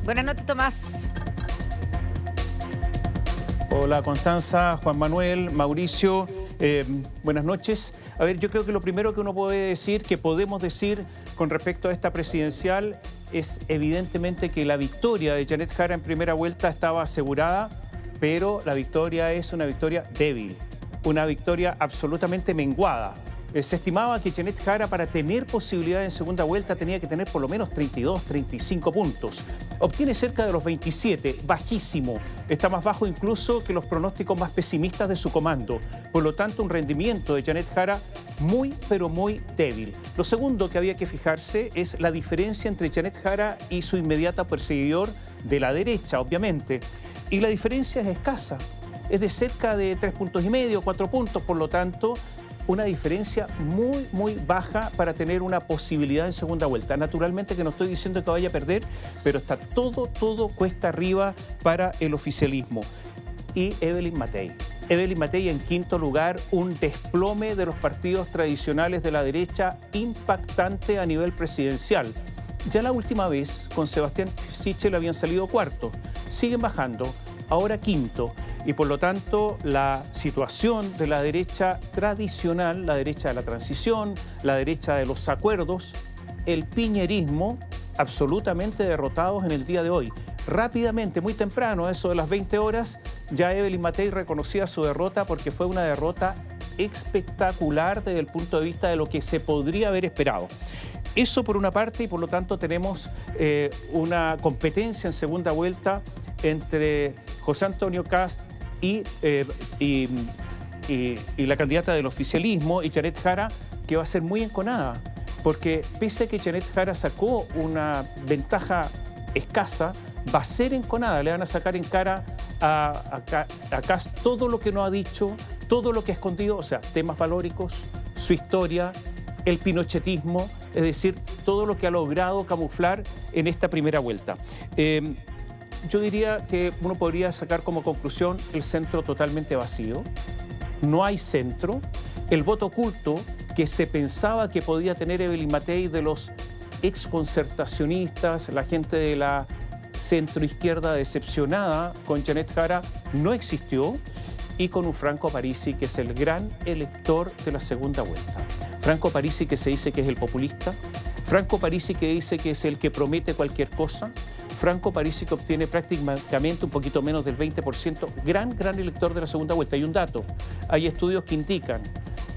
Buenas noches, Tomás. Hola Constanza, Juan Manuel, Mauricio, buenas noches. A ver, yo creo que lo primero que uno puede decir, que podemos decir con respecto a esta presidencial, es evidentemente que la victoria de Janet Jara en primera vuelta estaba asegurada, pero la victoria es una victoria débil, una victoria absolutamente menguada. Se estimaba que Janet Jara, para tener posibilidad en segunda vuelta, tenía que tener por lo menos 32, 35 puntos. Obtiene cerca de los 27, bajísimo. Está más bajo incluso que los pronósticos más pesimistas de su comando. Por lo tanto, un rendimiento de Janet Jara muy, pero muy débil. Lo segundo que había que fijarse es la diferencia entre Janet Jara y su inmediata perseguidor de la derecha, obviamente. Y la diferencia es escasa. Es de cerca de 3,5 puntos, 4 puntos, por lo tanto, una diferencia muy, muy baja para tener una posibilidad en segunda vuelta. Naturalmente que no estoy diciendo que vaya a perder, pero está todo cuesta arriba para el oficialismo. Y Evelyn Matei. Evelyn Matei en quinto lugar, un desplome de los partidos tradicionales de la derecha impactante a nivel presidencial. Ya la última vez con Sebastián Sichel habían salido cuarto, siguen bajando, ahora quinto. Y por lo tanto, la situación de la derecha tradicional, la derecha de la transición, la derecha de los acuerdos, el piñerismo, absolutamente derrotados en el día de hoy. Rápidamente, muy temprano, a eso de las 20 horas, ya Evelyn Matei reconocía su derrota porque fue una derrota espectacular desde el punto de vista de lo que se podría haber esperado. Eso por una parte, y por lo tanto tenemos una competencia en segunda vuelta entre José Antonio Kast y la candidata del oficialismo, y Janet Jara, que va a ser muy enconada, porque pese a que Janet Jara sacó una ventaja escasa, va a ser enconada, le van a sacar en cara a Kast todo lo que no ha dicho, todo lo que ha escondido, o sea, temas valóricos, su historia, el pinochetismo, es decir, todo lo que ha logrado camuflar en esta primera vuelta. Yo diría que uno podría sacar como conclusión el centro totalmente vacío. No hay centro. El voto oculto que se pensaba que podía tener Evelyn Matei de los exconcertacionistas, la gente de la centroizquierda decepcionada con Janet Jara, no existió, y con un Franco Parisi, que es el gran elector de la segunda vuelta. Franco Parisi, que se dice que es el populista. Franco Parisi, que dice que es el que promete cualquier cosa. Franco Parisi, que obtiene prácticamente un poquito menos del 20%, gran elector de la segunda vuelta. Y un dato, hay estudios que indican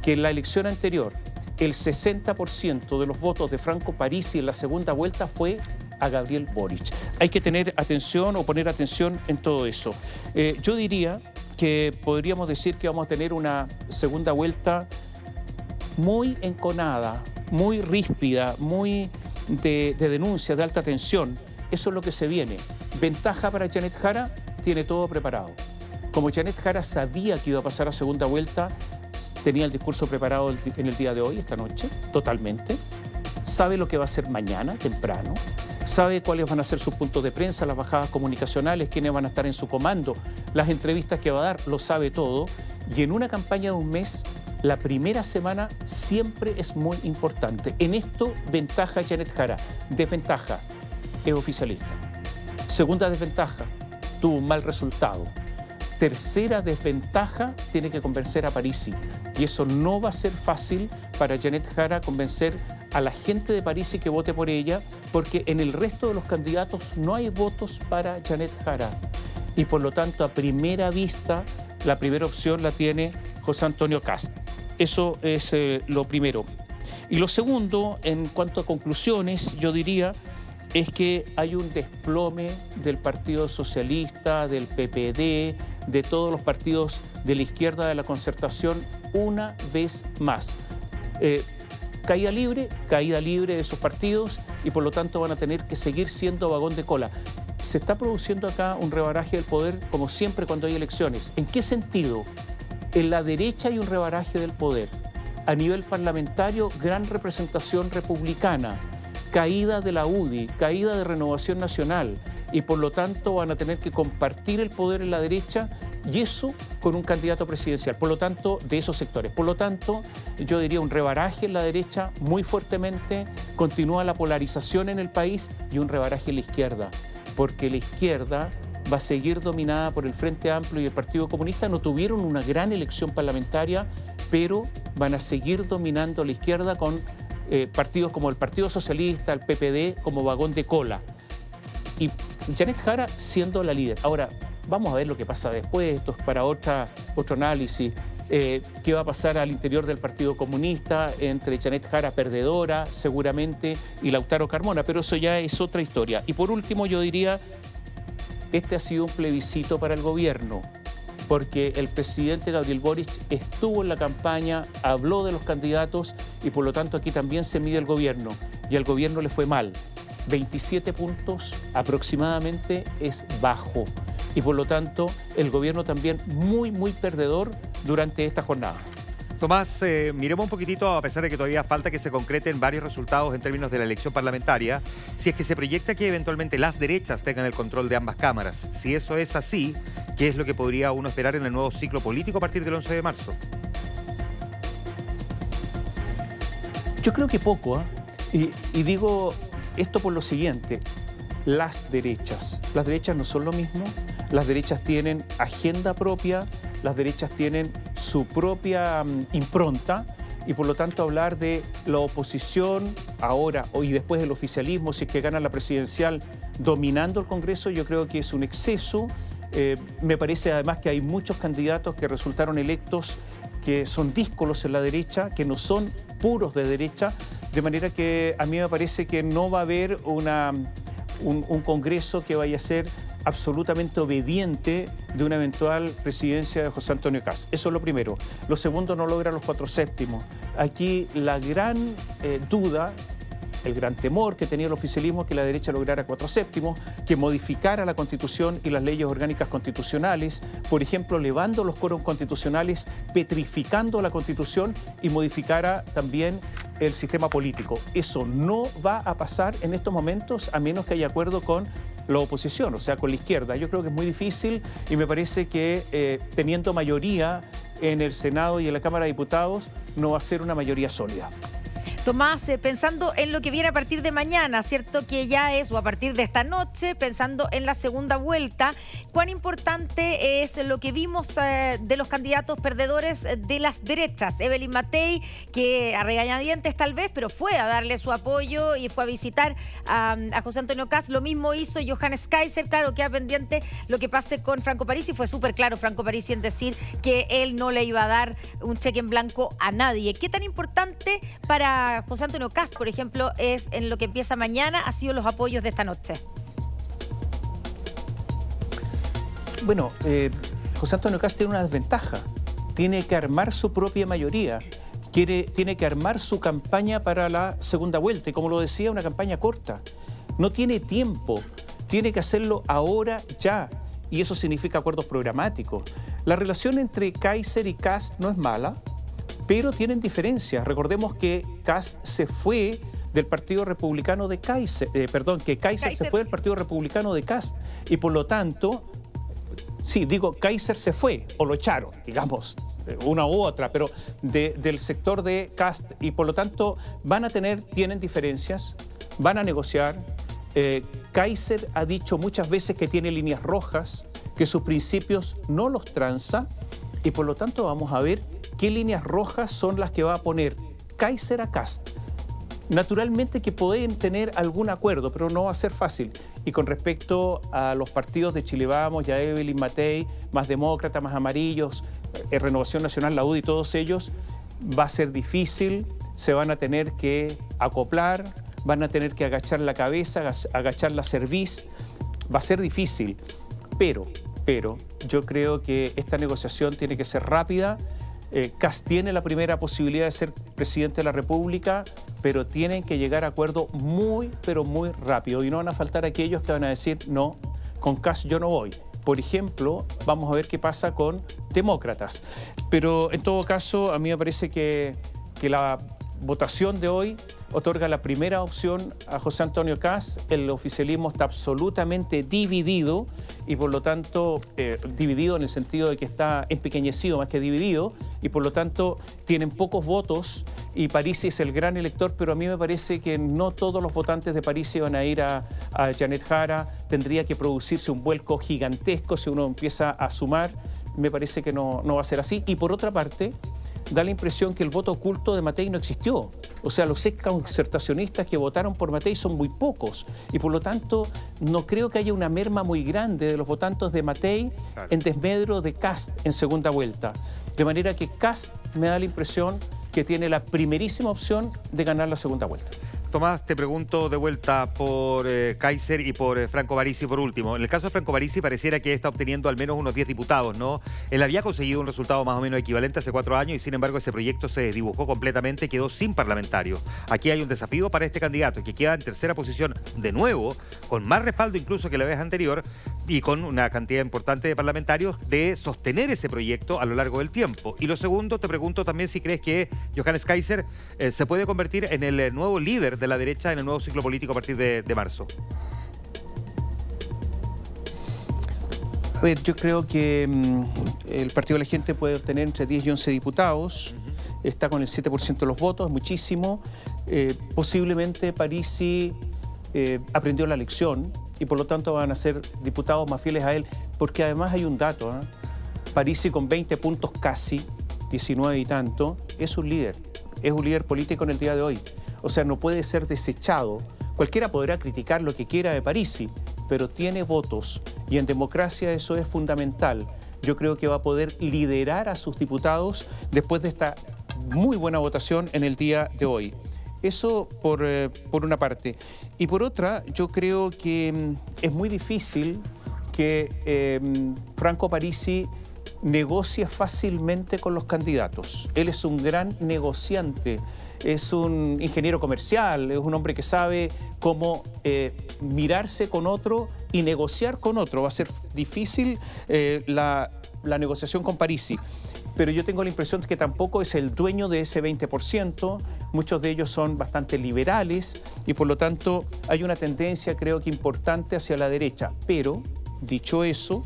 que en la elección anterior el 60% de los votos de Franco Parisi en la segunda vuelta fue a Gabriel Boric. Hay que tener atención o poner atención en todo eso. Yo diría que podríamos decir que vamos a tener una segunda vuelta muy enconada, muy ríspida, muy de denuncia, de alta tensión. Eso es lo que se viene. Ventaja para Janet Jara, tiene todo preparado. Como Janet Jara sabía que iba a pasar a segunda vuelta, tenía el discurso preparado en el día de hoy, esta noche, totalmente. Sabe lo que va a hacer mañana, temprano. Sabe cuáles van a ser sus puntos de prensa, las bajadas comunicacionales, quiénes van a estar en su comando, las entrevistas que va a dar, lo sabe todo. Y en una campaña de un mes, la primera semana siempre es muy importante. En esto, ventaja Janet Jara. Desventaja, es oficialista. Segunda desventaja, tuvo un mal resultado. Tercera desventaja, tiene que convencer a Parisi. Y eso no va a ser fácil para Janet Jara convencer a la gente de Parisi que vote por ella, porque en el resto de los candidatos no hay votos para Janet Jara. Y por lo tanto, a primera vista, la primera opción la tiene José Antonio Kast. Eso es lo primero. Y lo segundo, en cuanto a conclusiones, yo diría, es que hay un desplome del Partido Socialista, del PPD, de todos los partidos de la izquierda de la concertación, una vez más. Caída libre de esos partidos, y por lo tanto van a tener que seguir siendo vagón de cola. Se está produciendo acá un rebaraje del poder, como siempre cuando hay elecciones. ¿En qué sentido? En la derecha hay un rebaraje del poder. A nivel parlamentario, gran representación republicana. Caída de la UDI, caída de Renovación Nacional, y por lo tanto van a tener que compartir el poder en la derecha, y eso con un candidato presidencial, por lo tanto, de esos sectores. Por lo tanto, yo diría un rebaraje en la derecha muy fuertemente, continúa la polarización en el país y un rebaraje en la izquierda. porque la izquierda va a seguir dominada por el Frente Amplio y el Partido Comunista. No tuvieron una gran elección parlamentaria, pero van a seguir dominando la izquierda con partidos como el Partido Socialista, el PPD, como vagón de cola. Y Janet Jara siendo la líder. Ahora, vamos a ver lo que pasa después, esto es para otro análisis. ¿Qué va a pasar al interior del Partido Comunista entre Janet Jara, perdedora seguramente, y Lautaro Carmona? Pero eso ya es otra historia. Y por último, yo diría, este ha sido un plebiscito para el gobierno, porque el presidente Gabriel Boric estuvo en la campaña, habló de los candidatos y por lo tanto aquí también se mide el gobierno. Y al gobierno le fue mal. 27 puntos aproximadamente es bajo. Y por lo tanto el gobierno también muy perdedor durante esta jornada. Tomás, miremos un poquitito, a pesar de que todavía falta que se concreten varios resultados en términos de la elección parlamentaria, si es que se proyecta que eventualmente las derechas tengan el control de ambas cámaras. Si eso es así, ¿qué es lo que podría uno esperar en el nuevo ciclo político a partir del 11 de marzo? Yo creo que poco, y digo esto por lo siguiente: las derechas no son lo mismo, las derechas tienen agenda propia, las derechas tienen su propia impronta, y por lo tanto hablar de la oposición ahora y después del oficialismo, si es que gana la presidencial dominando el Congreso, yo creo que es un exceso. Me parece además que hay muchos candidatos que resultaron electos que son díscolos en la derecha, que no son puros de derecha, de manera que a mí me parece que no va a haber un Congreso que vaya a ser absolutamente obediente de una eventual presidencia de José Antonio Kast. Eso es lo primero. Lo segundo, no logra los 4/7. Aquí la gran duda, el gran temor que tenía el oficialismo es que la derecha lograra 4/7, que modificara la Constitución y las leyes orgánicas constitucionales, por ejemplo, elevando los quórums constitucionales, petrificando la Constitución y modificara también el sistema político. Eso no va a pasar en estos momentos a menos que haya acuerdo con la oposición, o sea, con la izquierda. Yo creo que es muy difícil y me parece que teniendo mayoría en el Senado y en la Cámara de Diputados no va a ser una mayoría sólida. Tomás, pensando en lo que viene a partir de mañana, ¿cierto? Que ya es, o a partir de esta noche, pensando en la segunda vuelta, ¿cuán importante es lo que vimos de los candidatos perdedores de las derechas? Evelyn Matei, que a regañadientes tal vez, pero fue a darle su apoyo y fue a visitar a José Antonio Kast. Lo mismo hizo Johannes Kaiser. Claro, queda pendiente lo que pase con Franco Parisi. Fue súper claro Franco Parisi en decir que él no le iba a dar un cheque en blanco a nadie. ¿Qué tan importante para José Antonio Kast, por ejemplo, es en lo que empieza mañana, ha sido los apoyos de esta noche? Bueno, José Antonio Kast tiene una desventaja. Tiene que armar su propia mayoría. Tiene que armar su campaña para la segunda vuelta. Y como lo decía, una campaña corta. No tiene tiempo. Tiene que hacerlo ahora, ya. Y eso significa acuerdos programáticos. La relación entre Kaiser y Kast no es mala, pero tienen diferencias. Recordemos que Kast se fue del Partido Republicano de Kaiser, que Kaiser se fue del Partido Republicano de Kast, y por lo tanto, sí, digo, Kaiser se fue, o lo echaron, digamos, una u otra, pero del sector de Kast, y por lo tanto tienen diferencias, van a negociar. Kaiser ha dicho muchas veces que tiene líneas rojas, que sus principios no los tranza, y por lo tanto vamos a ver qué líneas rojas son las que va a poner Kaiser a Kast. Naturalmente que pueden tener algún acuerdo, pero no va a ser fácil. Y con respecto a los partidos de Chile Vamos y a Evelyn Matei, Más Demócrata, Más Amarillos, Renovación Nacional, la UDI y todos ellos, va a ser difícil, se van a tener que acoplar, van a tener que agachar la cabeza, agachar la cerviz, va a ser difícil, pero yo creo que esta negociación tiene que ser rápida. Kast tiene la primera posibilidad de ser presidente de la República, pero tienen que llegar a acuerdo pero muy rápido. Y no van a faltar aquellos que van a decir, no, con Kast yo no voy. Por ejemplo, vamos a ver qué pasa con demócratas. Pero en todo caso, a mí me parece que la votación de hoy otorga la primera opción a José Antonio Kast. El oficialismo está absolutamente dividido y por lo tanto, dividido en el sentido de que está empequeñecido más que dividido, y por lo tanto tienen pocos votos y Parisi es el gran elector, pero a mí me parece que no todos los votantes de Parisi van a ir a Janet Jara. Tendría que producirse un vuelco gigantesco si uno empieza a sumar. Me parece que no va a ser así. Y por otra parte, da la impresión que el voto oculto de Matei no existió. O sea, los exconcertacionistas que votaron por Matei son muy pocos. Y por lo tanto, no creo que haya una merma muy grande de los votantes de Matei en desmedro de Kast en segunda vuelta. De manera que Kast me da la impresión que tiene la primerísima opción de ganar la segunda vuelta. Tomás, te pregunto de vuelta por Kaiser y por Franco Parisi por último. En el caso de Franco Parisi pareciera que está obteniendo al menos unos 10 diputados, ¿no? Él había conseguido un resultado más o menos equivalente hace 4 años y sin embargo ese proyecto se desdibujó completamente y quedó sin parlamentarios. Aquí hay un desafío para este candidato que queda en tercera posición de nuevo, con más respaldo incluso que la vez anterior y con una cantidad importante de parlamentarios de sostener ese proyecto a lo largo del tiempo. Y lo segundo, te pregunto también si crees que Johannes Kaiser se puede convertir en el nuevo líder de la derecha en el nuevo ciclo político a partir de marzo. A ver, yo creo que el Partido de la Gente puede obtener entre 10 y 11 diputados. Está con el 7% de los votos, muchísimo. Posiblemente Parisi aprendió la lección y por lo tanto van a ser diputados más fieles a él, porque además hay un dato, ¿eh? Parisi con 20 puntos casi, 19 y tanto, es un líder político en el día de hoy. O sea, no puede ser desechado. Cualquiera podrá criticar lo que quiera de Parisi, pero tiene votos y en democracia eso es fundamental. Yo creo que va a poder liderar a sus diputados después de esta muy buena votación en el día de hoy. Eso por una parte. Y por otra, yo creo que es muy difícil que Franco Parisi negocie fácilmente con los candidatos. Él es un gran negociante, es un ingeniero comercial, es un hombre que sabe cómo mirarse con otro y negociar con otro. Va a ser difícil la negociación con Parisi. Pero yo tengo la impresión de que tampoco es el dueño de ese 20%. Muchos de ellos son bastante liberales y por lo tanto hay una tendencia, creo que importante, hacia la derecha. Pero, dicho eso,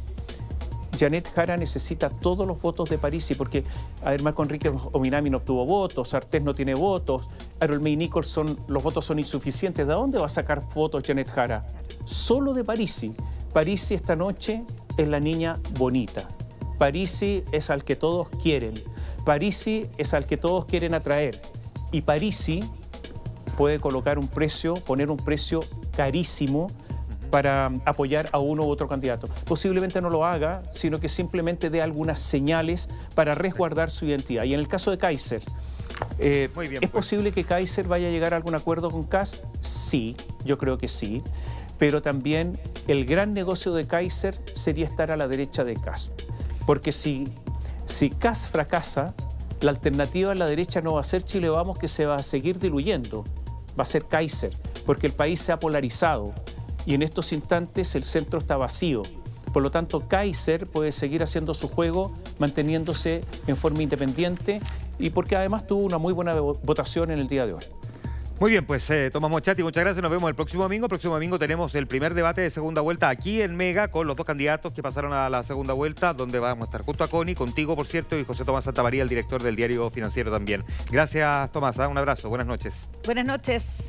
Janet Jara necesita todos los votos de Parisi porque, a ver, Marco Enrique Ominami no obtuvo votos, Artés no tiene votos, Harold May Nicholson, los votos son insuficientes. ¿De dónde va a sacar votos Janet Jara? Solo de Parisi. Parisi esta noche es la niña bonita. Parisi es al que todos quieren. Parisi es al que todos quieren atraer. Y Parisi puede colocar un precio, poner un precio carísimo para apoyar a uno u otro candidato. Posiblemente no lo haga, sino que simplemente dé algunas señales para resguardar su identidad. Y en el caso de Kaiser, Muy bien, ¿es posible que Kaiser vaya a llegar a algún acuerdo con Kast? Sí, yo creo que sí. Pero también el gran negocio de Kaiser sería estar a la derecha de Kast. Porque si Kast fracasa, la alternativa a la derecha no va a ser Chile Vamos, que se va a seguir diluyendo. Va a ser Kaiser, porque el país se ha polarizado. Y en estos instantes el centro está vacío. Por lo tanto, Kaiser puede seguir haciendo su juego, manteniéndose en forma independiente y porque además tuvo una muy buena votación en el día de hoy. Muy bien, pues Tomás Mochati, muchas gracias. Nos vemos el próximo domingo. El próximo domingo tenemos el primer debate de segunda vuelta aquí en Mega con los dos candidatos que pasaron a la segunda vuelta, donde vamos a estar junto a Connie, contigo, por cierto, y José Tomás Santamaría, el director del Diario Financiero también. Gracias, Tomás. Un abrazo. Buenas noches. Buenas noches.